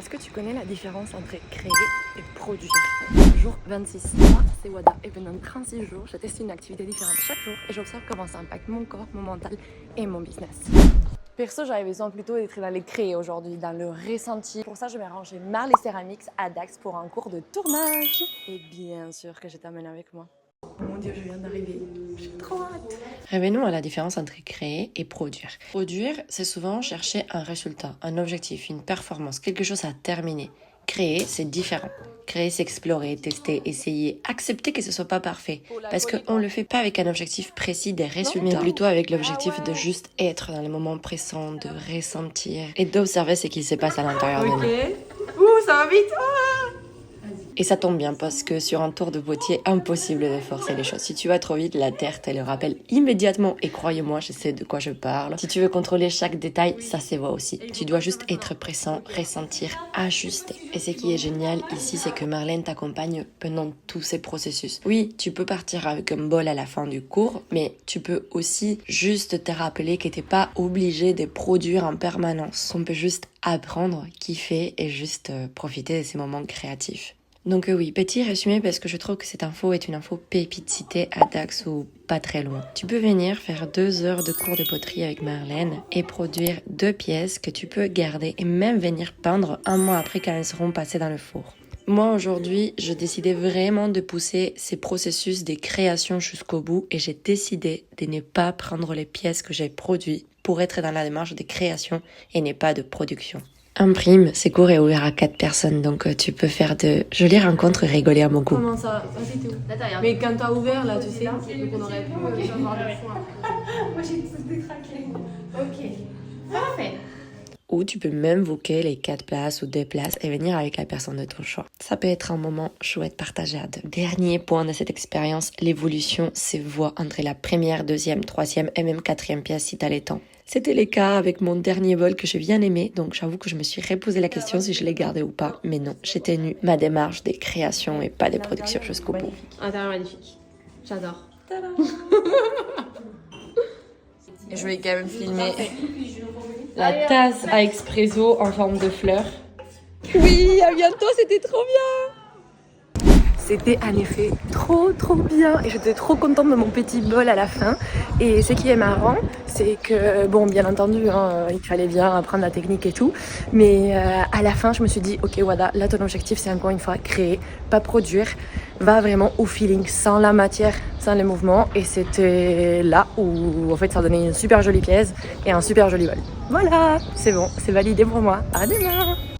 Est-ce que tu connais la différence entre créer et produire? Jour 26, moi c'est Wada et pendant 36 jours, je teste une activité différente chaque jour et j'observe comment ça impacte mon corps, mon mental et mon business. Perso, j'avais besoin plutôt d'être dans les créés aujourd'hui, dans le ressenti. Pour ça, je vais ranger Marley Ceramics à Dax pour un cours de tournage. Et bien sûr que je t'amène avec moi. Oh mon Dieu, je viens d'arriver. J'ai trop hâte. Revenons à la différence entre créer et produire. Produire, c'est souvent chercher un résultat, un objectif, une performance, quelque chose à terminer. Créer, c'est différent. Créer, c'est explorer, tester, essayer, accepter que ce soit pas parfait. Parce qu'on le fait pas avec un objectif précis des résultats, mais plutôt avec l'objectif de juste être dans le moment présent, de ressentir et d'observer ce qui se passe à l'intérieur de nous. Ouh, ça va vite. Et ça tombe bien parce que sur un tour de potier, impossible de forcer les choses. Si tu vas trop vite, la terre te le rappelle immédiatement. Et croyez-moi, je sais de quoi je parle. Si tu veux contrôler chaque détail, ça se voit aussi. Tu dois juste être présent, ressentir, ajuster. Et ce qui est génial ici, c'est que Marlène t'accompagne pendant tous ces processus. Oui, tu peux partir avec un bol à la fin du cours, mais tu peux aussi juste te rappeler que t'es pas obligé de produire en permanence. On peut juste apprendre, kiffer et juste profiter de ces moments créatifs. Donc oui, petit résumé parce que je trouve que cette info est une info pépite citée à Dax ou pas très loin. Tu peux venir faire 2 heures de cours de poterie avec Marlène et produire 2 pièces que tu peux garder et même venir peindre un mois après quand elles seront passées dans le four. Moi aujourd'hui, je décidais vraiment de pousser ces processus de création jusqu'au bout et j'ai décidé de ne pas prendre les pièces que j'ai produites pour être dans la démarche de création et ne pas de production. Un prime, c'est court et ouvert à 4 personnes, donc tu peux faire de jolies rencontres et rigoler à mon goût. Comment ça? Vas-y, t'es où? Mais quand t'as ouvert là, tu sais, donc on aurait pu. Moi j'ai tous décraqué. Ok. Parfait. Ou tu peux même booker les 4 places ou 2 places et venir avec la personne de ton choix. Ça peut être un moment chouette partagé à 2. Dernier point de cette expérience, l'évolution se voit entre la première, deuxième, troisième et même 4e pièce si t'as le temps. C'était le cas avec mon dernier bol que j'ai bien aimé, donc j'avoue que je me suis reposé la question si je l'ai gardé ou pas, mais non, j'ai tenu ma démarche des créations et pas des productions jusqu'au bout. Intérieur magnifique. J'adore. Je vais quand même filmer la tasse à expresso en forme de fleur. Oui, à bientôt, c'était trop bien. C'était en effet trop bien et j'étais trop contente de mon petit bol à la fin. Et ce qui est marrant, c'est que, bon, bien entendu, il fallait bien apprendre la technique et tout, mais à la fin, je me suis dit, ok Wada, là ton objectif c'est encore une fois créer, pas produire, va vraiment au feeling, sans la matière, sans les mouvements, et c'était là où en fait ça donnait une super jolie pièce et un super joli bol. Voilà, c'est bon, c'est validé pour moi. À demain.